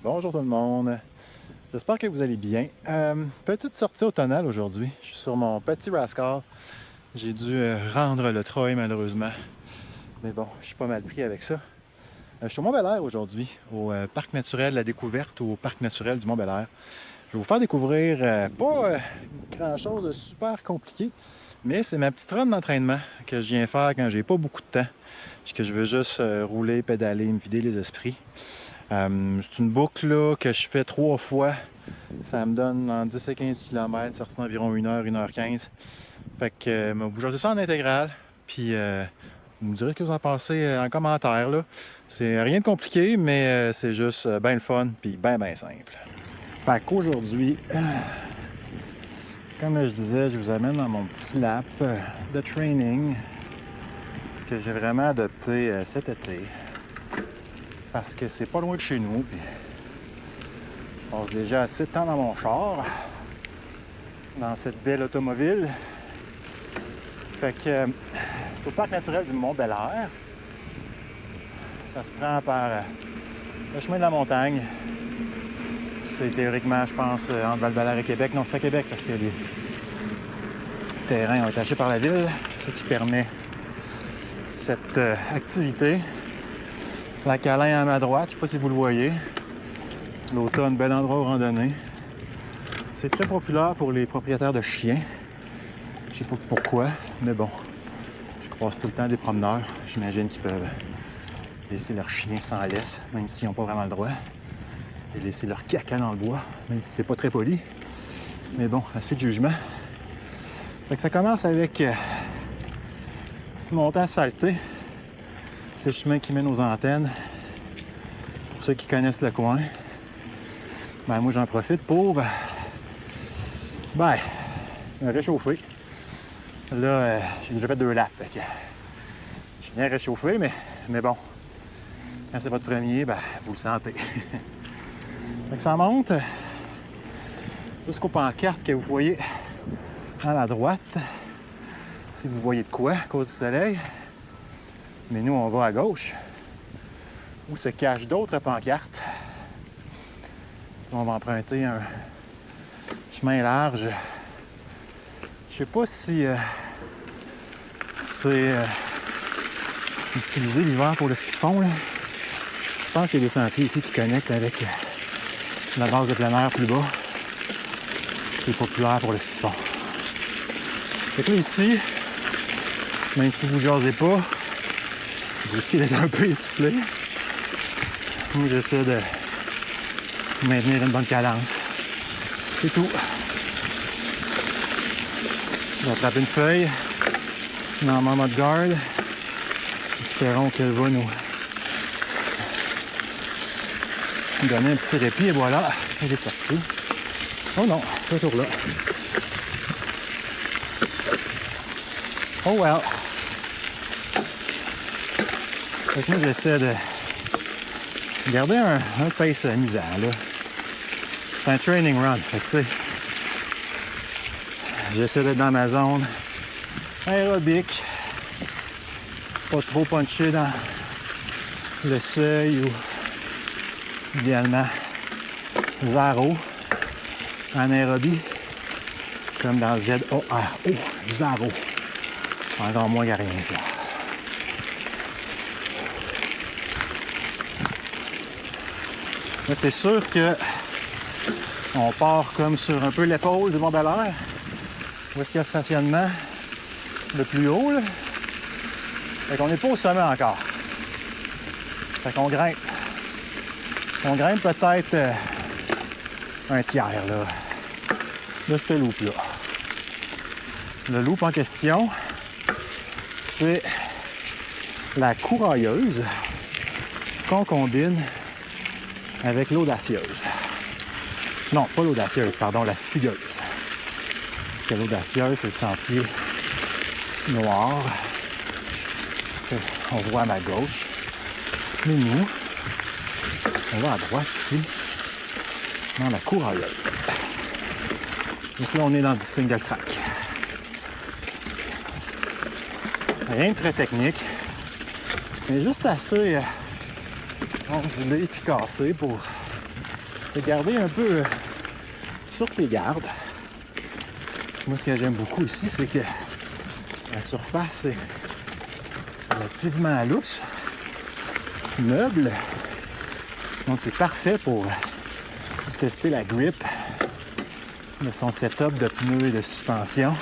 Bonjour tout le monde. J'espère que vous allez bien. Petite sortie automnale aujourd'hui. Je suis sur mon petit Rascal. J'ai dû rendre le treuil malheureusement. Mais bon, je suis pas mal pris avec ça. Je suis au Mont-Bel-Air aujourd'hui, au Parc naturel de la Découverte ou au Parc naturel du Mont-Bel-Air. Je vais vous faire découvrir pas grand-chose de super compliqué, mais c'est ma petite run d'entraînement que je viens faire quand j'ai pas beaucoup de temps. Puis que je veux juste rouler, pédaler, me vider les esprits. C'est une boucle là, que je fais 3 fois. Ça me donne entre 10 et 15 km, sorti d'environ 1 heure, 1 h 15. Fait que vous ça en intégrale. Puis vous me direz ce que vous en pensez en commentaire. Là. C'est rien de compliqué, mais c'est juste bien le fun, puis bien simple. Fait qu'aujourd'hui, comme je disais, je vous amène dans mon petit lap de training que j'ai vraiment adopté cet été. Parce que c'est pas loin de chez nous. Puis je passe déjà assez de temps dans mon char, dans cette belle automobile. Fait que c'est au Parc naturel du Mont-Bel-Air. Ça se prend par le chemin de la montagne. C'est théoriquement, je pense, entre Val-Belair et Québec. Non, c'est à Québec parce que les terrains ont été achetés par la ville, ce qui permet cette activité. La Calin à ma droite, je ne sais pas si vous le voyez. L'automne, bel endroit où randonner. C'est très populaire pour les propriétaires de chiens. Je sais pas pourquoi, mais bon. Je croise tout le temps des promeneurs. J'imagine qu'ils peuvent laisser leurs chiens sans laisse, même s'ils n'ont pas vraiment le droit. Et laisser leur caca dans le bois, même si c'est pas très poli. Mais bon, assez de jugement. Fait que ça commence avec une petite montée asphaltée. C'est le chemin qui mène aux antennes. Pour ceux qui connaissent le coin, moi j'en profite pour me réchauffer. Là, j'ai déjà fait 2 laps. Fait que je suis bien réchauffé, mais bon, quand c'est votre premier, vous le sentez. Fait que ça monte jusqu'aux pancartes que vous voyez à la droite. Si vous voyez de quoi à cause du soleil. Mais nous, on va à gauche, où se cachent d'autres pancartes. On va emprunter un chemin large. Je sais pas si c'est utilisé l'hiver pour le ski de fond. Là. Je pense qu'il y a des sentiers ici qui connectent avec la base de plein air plus bas, qui est populaire pour le ski de fond. Fait que là, ici, même si vous jasez pas, vous risquez d'être un peu essoufflé. Moi, j'essaie de maintenir une bonne cadence. C'est tout. Je vais attraper une feuille dans mon mode garde. Espérons qu'elle va nous donner un petit répit. Et voilà, elle est sortie. Oh non, toujours là. Oh well. Fait que moi, j'essaie de garder un pace amusant, là. C'est un training run, fait que tu sais, j'essaie d'être dans ma zone aérobique, pas trop punché dans le seuil ou idéalement 0 en aérobie, comme dans ZORO, 0. Encore moins qu'il n'y a rien, ça. Mais c'est sûr que on part comme sur un peu l'épaule du Mont-Bel-Air. Où est-ce qu'il y a le stationnement le plus haut, là? Fait qu'on n'est pas au sommet encore. Fait qu'on grimpe. On grimpe peut-être un tiers, là, de ce loop-là. Le loop en question, c'est la courailleuse qu'on combine avec l'audacieuse. Non, pas l'audacieuse, pardon, la fugueuse. Parce que l'audacieuse, c'est le sentier noir qu'on voit à ma gauche. Mais nous, on va à droite ici, dans la courailleuse. Donc là, on est dans du single track. Rien de très technique, mais juste assez ondulé et cassé pour de garder un peu sur tes gardes. Moi, ce que j'aime beaucoup ici, c'est que la surface est relativement lousse, meuble. Donc, c'est parfait pour tester la grip de son setup de pneus et de suspension.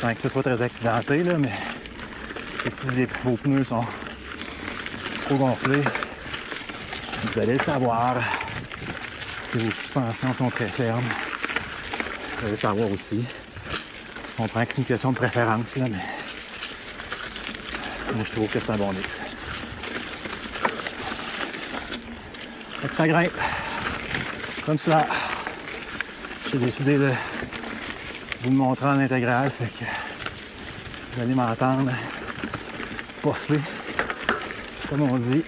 Sans que ce soit très accidenté, là, mais si vos pneus sont trop gonflés, vous allez le savoir. Si vos suspensions sont très fermes, vous allez le savoir aussi. On comprend que c'est une question de préférence, là, mais moi, je trouve que c'est un bon mix. Fait que ça grimpe. Comme ça. J'ai décidé de vous le montrer en intégrale, fait que vous allez m'entendre poffer, comme on dit.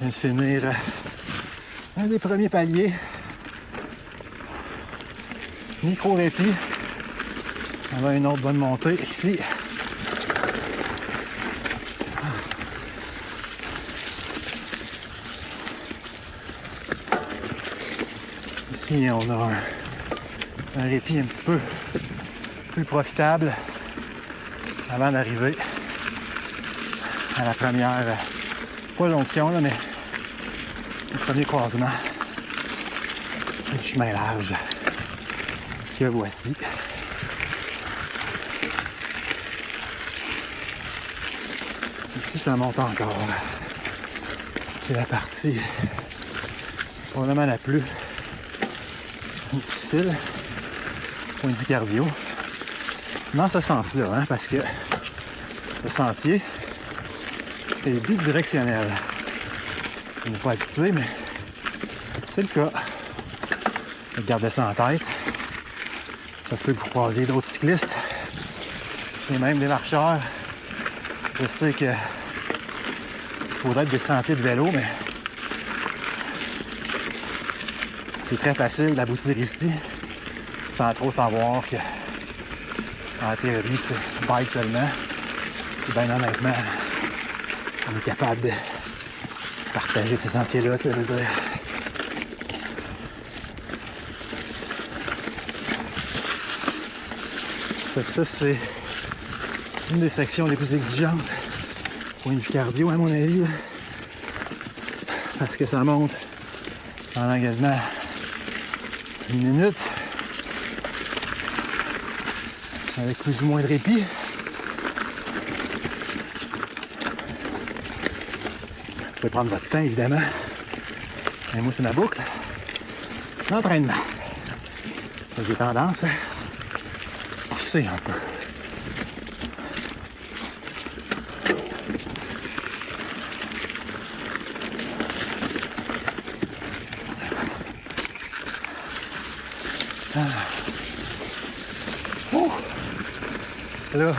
Je viens de finir un des premiers paliers. Micro-répit. On a une autre bonne montée ici. Ici, on a un répit un petit peu plus profitable avant d'arriver à la première, pas jonction, là, mais le premier croisement du chemin large que voici. Ici, ça monte encore. C'est la partie probablement la plus difficile point de vue cardio. Dans ce sens-là, hein, parce que ce sentier est bidirectionnel. On n'est pas habitué, mais c'est le cas. Gardez ça en tête. Ça se peut que vous croisiez d'autres cyclistes et même des marcheurs. Je sais que c'est supposé être des sentiers de vélo, mais c'est très facile d'aboutir ici sans trop savoir que en théorie c'est bike seulement. Et bien honnêtement, on est capable de partager ces sentiers-là, tu sais, veut dire. Fait que ça, c'est une des sections les plus exigeantes point de vue cardio, à mon avis, là. Parce que ça monte pendant quasiment une minute avec plus ou moins de répit. Vous pouvez prendre votre temps, évidemment. Et moi, c'est ma boucle d'entraînement. J'ai tendance à pousser un peu. Là,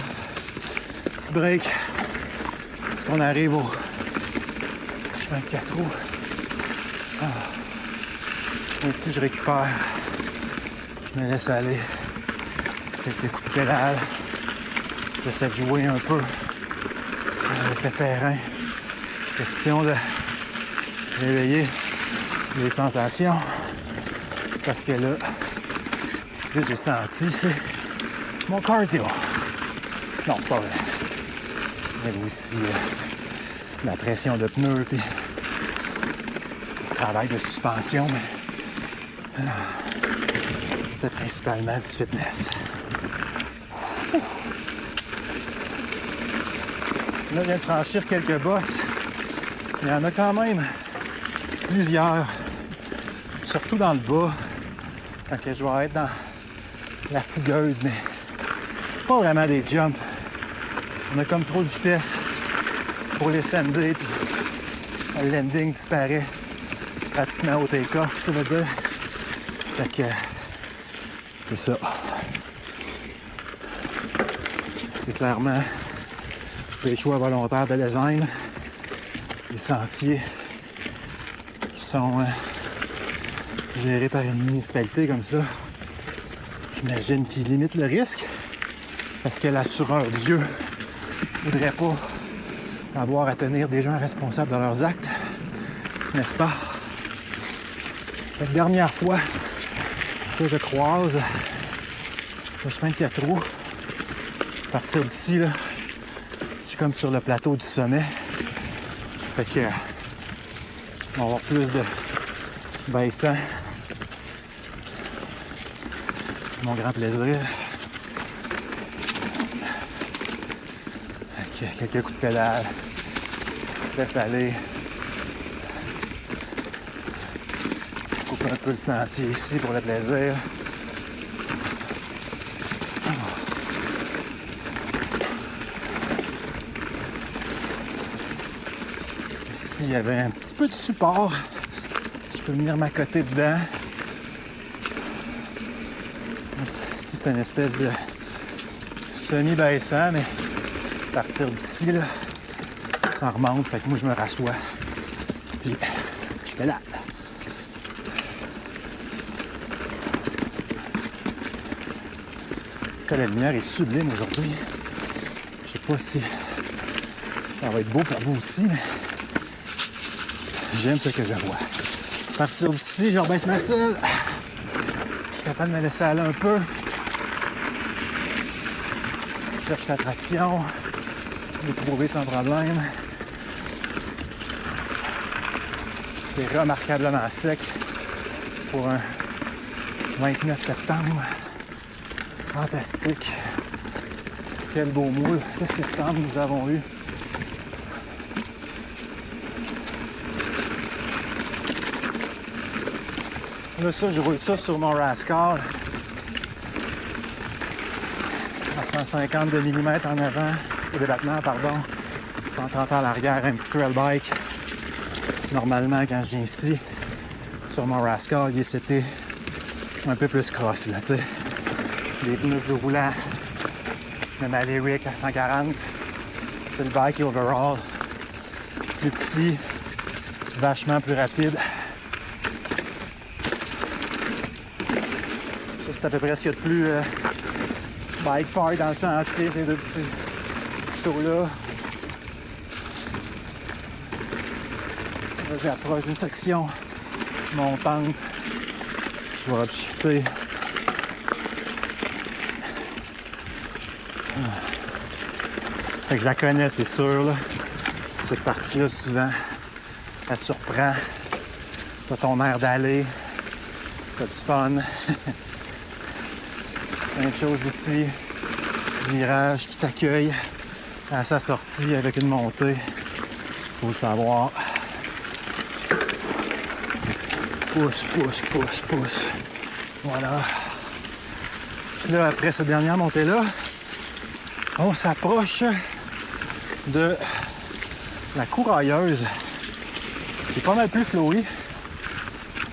petit break. Est-ce qu'on arrive au chemin de 4 roues? Moi ici, je récupère. Je me laisse aller. Quelques coups de pédale. J'essaie de jouer un peu avec le terrain. Question de réveiller les sensations. Parce que là, ce que j'ai senti, c'est mon cardio. Non, c'est pas vrai. Il y avait aussi la pression de pneus puis du travail de suspension, mais c'était principalement du fitness. Là, je viens de franchir quelques bosses. Il y en a quand même plusieurs, surtout dans le bas, quand je vais être dans la fougueuse, mais pas vraiment des jumps. On a comme trop de vitesse pour les sender, puis le landing disparaît pratiquement au take-off, ça veut dire. Fait que c'est ça. C'est clairement des choix volontaires de design, des sentiers qui sont gérés par une municipalité comme ça. J'imagine qu'ils limitent le risque parce que l'assureur Dieu ne voudrait pas avoir à tenir des gens responsables de leurs actes, n'est-ce pas? La dernière fois que je croise le chemin de 4 roues, à partir d'ici, là, je suis comme sur le plateau du sommet. Fait que on va avoir plus de baissant. Mon grand plaisir. Ok, quelques coups de pédale. Se laisse aller. Coupe un peu le sentier ici pour le plaisir. Ici, il y avait un petit peu de support. Je peux venir m'accoter dedans. Ici, c'est une espèce de semi-baissant, mais à partir d'ici, là, ça remonte. Fait que moi, je me rassois. Puis, je pédale. En tout cas, la lumière est sublime aujourd'hui. Je sais pas si ça va être beau pour vous aussi, mais j'aime ce que je vois. À partir d'ici, je rebaisse ma selle. Je suis capable de me laisser aller un peu. Je cherche la traction. Je l'ai trouvé sans problème. C'est remarquablement sec pour un 29 septembre. Fantastique. Quel beau mois de septembre nous avons eu. Là, ça, je roule ça sur mon Rascal. À 150 de millimètres en avant, au débattement, pardon. 130 à l'arrière, un petit trail bike. Normalement, quand je viens ici, sur mon Rascal, c'était un peu plus cross, là, tu sais. Les pneus plus roulants. Je mets ma Lyric à 140. C'est le bike overall. Plus petit, vachement plus rapide. Ça, c'est à peu près ce qu'il y a de plus bike park dans le sentier, ces deux petits shows-là. Là, j'approche d'une section montante. Je vais upshifter. Fait que je la connais, c'est sûr, là. Cette partie-là, souvent, elle surprend. T'as ton air d'aller. T'as du fun. Même chose ici. Virage qui t'accueille à sa sortie avec une montée. Faut le savoir. Pousse, pousse, pousse, pousse. Voilà. Puis là, après cette dernière montée-là, on s'approche de la Courailleuse, qui est pas mal plus flowée.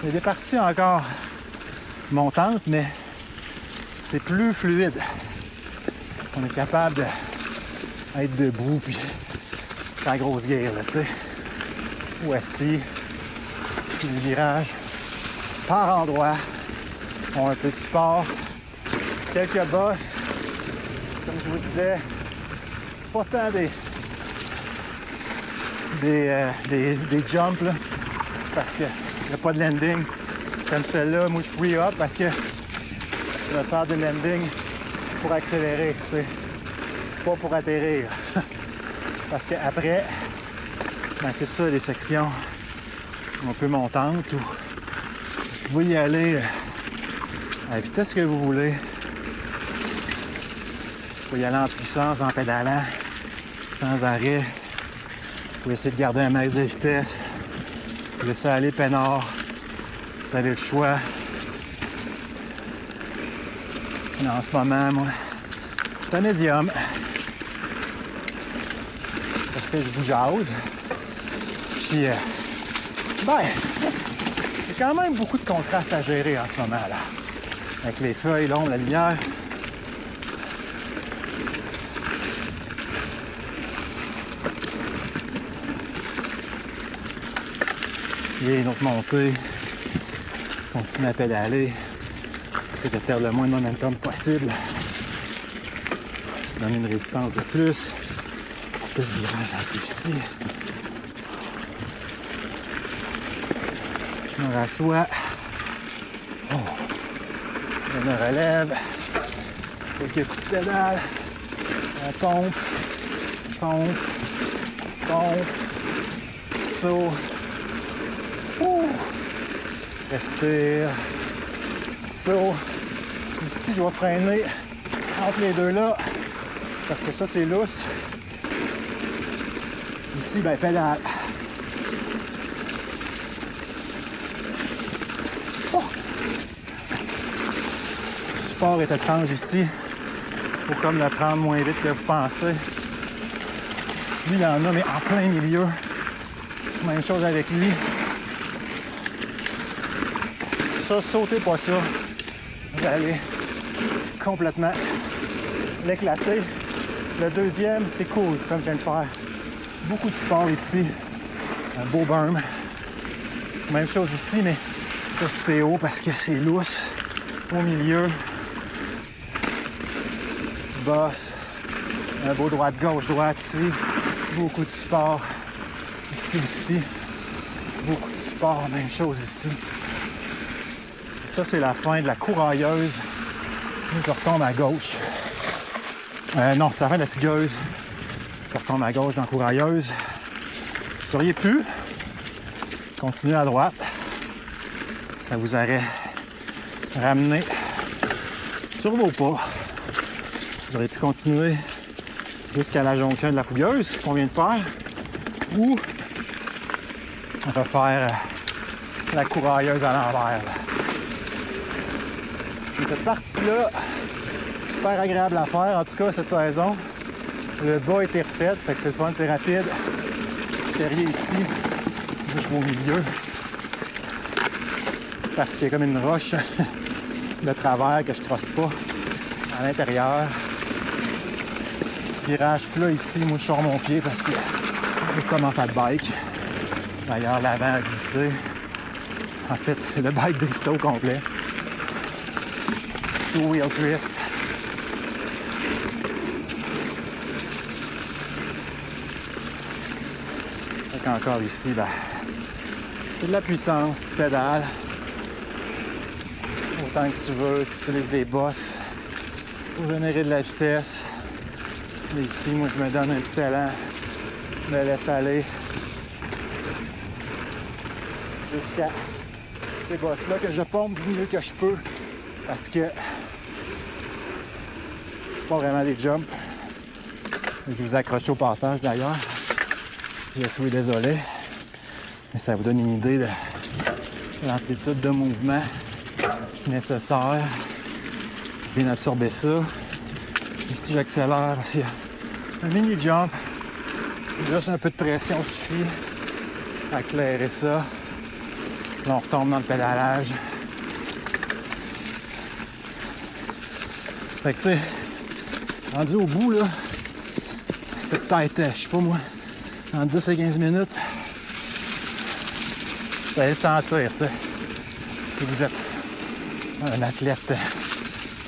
Il y a des parties encore montantes, mais c'est plus fluide. On est capable d'être debout, puis c'est la grosse guerre, là, tu sais. Ou assis, puis le virage par endroits ont un peu de support, quelques bosses. Comme je vous disais, c'est pas tant des jumps, là, parce qu'il n'y a pas de landing. Comme celle-là, moi je pre-up parce que je me sers de landing pour accélérer, tu sais, pas pour atterrir. Parce qu'après, ben c'est ça, les sections un peu montantes où vous pouvez y aller à la vitesse que vous voulez. Vous pouvez y aller en puissance, en pédalant, sans arrêt. Vous pouvez essayer de garder un max de vitesse. Vous laissez aller peinard. Vous avez le choix. Mais en ce moment, moi, c'est un médium. Parce que je vous jase. Puis, ben, il y a quand même beaucoup de contrastes à gérer en ce moment, là. Avec les feuilles, l'ombre, la lumière. Il y a une autre montée. Continue à pédaler. Essayer de perdre le moins de momentum possible. Se donner une résistance de plus. Le virage un peu ici. Je me rassois. Oh. Je me relève. Quelques petites pédales. On pompe. Pompe. Pompe. Saut. Respire. Saut. Ici, je vais freiner entre les deux là. Parce que ça, c'est lousse. Ici, ben, pédale. Oh. Le support est étrange ici. Il faut comme le prendre moins vite que vous pensez. Lui, il y en a, mais en plein milieu. Même chose avec lui. Ça, sautez pas ça. Vous allez complètement l'éclater. Le deuxième, c'est cool, comme je viens de faire. Beaucoup de support ici. Un beau berm. Même chose ici, mais pas super haut parce que c'est lousse. Au milieu. Petite bosse. Un beau droite-gauche, droite ici. Beaucoup de support. Ici aussi. Beaucoup de support. Même chose ici. Ça, c'est la fin de la courailleuse. Je retombe à gauche. Non, c'est la fin de la fugueuse. Je retombe à gauche dans la courailleuse. Vous auriez pu continuer à droite. Ça vous aurait ramené sur vos pas. Vous auriez pu continuer jusqu'à la jonction de la fougueuse qu'on vient de faire. Ou refaire la courailleuse à l'envers. Et cette partie-là, super agréable à faire, en tout cas cette saison. Le bas a été refait, fait que c'est le fun, c'est rapide. Terrier ici, je vais au milieu. Parce qu'il y a comme une roche de travers que je ne trosse pas à l'intérieur. Virage plat ici, moi je sors mon pied parce que c'est comme en fat bike. D'ailleurs, l'avant a glissé. En fait, le bike drifté au complet. Two-wheel drift. Fait qu'encore ici, ben, c'est de la puissance, tu pédales. Autant que tu veux, tu utilises des bosses pour générer de la vitesse. Et ici, moi, je me donne un petit élan, je me laisse aller jusqu'à ces bosses-là que je pompe du mieux que je peux parce que c'est pas vraiment des jumps. Je vous accroche au passage d'ailleurs. Je suis désolé, mais ça vous donne une idée de l'amplitude de mouvement nécessaire. Je viens d'absorber ça. Ici, j'accélère parce qu'il y a un mini jump. Juste un peu de pression suffit à éclairer ça. Là, on retombe dans le pédalage. Fait que c'est rendu au bout, là. C'est peut-être, je sais pas moi, en 10 et 15 minutes. Vous allez le sentir, tu sais. Si vous êtes un athlète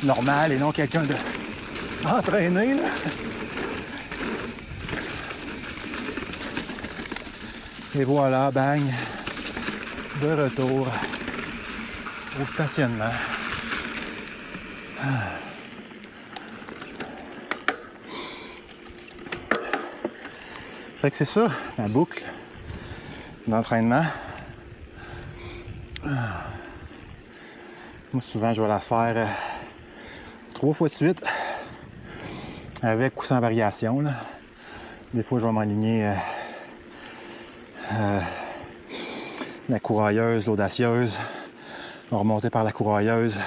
normal et non quelqu'un de entraîné, là. Et voilà, bang, de retour au stationnement. Fait que c'est ça, la boucle d'entraînement. Moi, souvent, je vais la faire 3 fois de suite, avec ou sans variation, là. Des fois, je vais m'aligner la courailleuse, l'audacieuse, remonter par la courailleuse.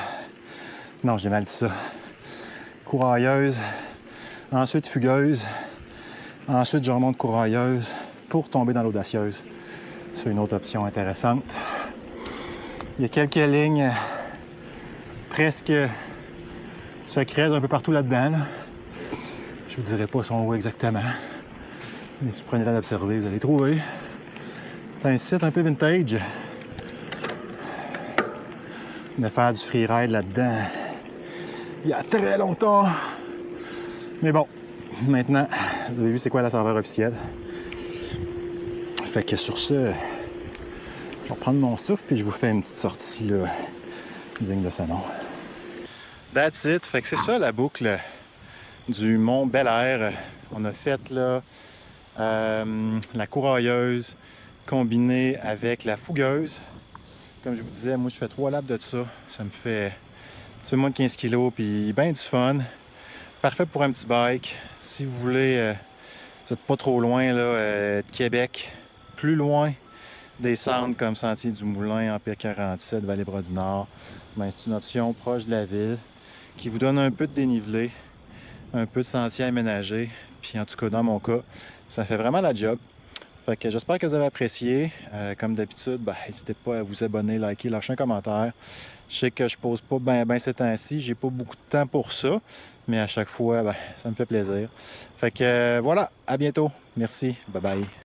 Non, j'ai mal dit ça. Courailleuse, ensuite fugueuse, ensuite je remonte courailleuse pour tomber dans l'audacieuse. C'est une autre option intéressante. Il y a quelques lignes presque secrètes un peu partout là-dedans. Là. Je vous dirai pas son où exactement. Mais si vous prenez le temps d'observer, vous allez trouver. C'est un site un peu vintage. de faire du freeride là-dedans il y a très longtemps. Mais bon, maintenant, vous avez vu c'est quoi la saveur officielle. Fait que sur ce, je vais prendre mon souffle puis je vous fais une petite sortie là, digne de ce nom. That's it. Fait que c'est ça la boucle du Mont Bel-Air. On a fait là la courailleuse combinée avec la fougueuse. Comme je vous disais, moi je fais 3 laps de ça. Ça me fait un peu moins de 15 kg puis bien du fun. Parfait pour un petit bike. Si vous voulez, vous n'êtes pas trop loin là, de Québec, plus loin des centres comme Sentier du Moulin, Empire 47, Vallée-Bras-du-Nord, ben, c'est une option proche de la ville qui vous donne un peu de dénivelé, un peu de sentier aménagé. Puis en tout cas, dans mon cas, ça fait vraiment la job. Fait que j'espère que vous avez apprécié. Comme d'habitude, ben, n'hésitez pas à vous abonner, liker, lâcher un commentaire. Je sais que je pose pas bien ces temps-ci. J'ai pas beaucoup de temps pour ça. Mais à chaque fois, ben, ça me fait plaisir. Fait que voilà, à bientôt. Merci. Bye bye.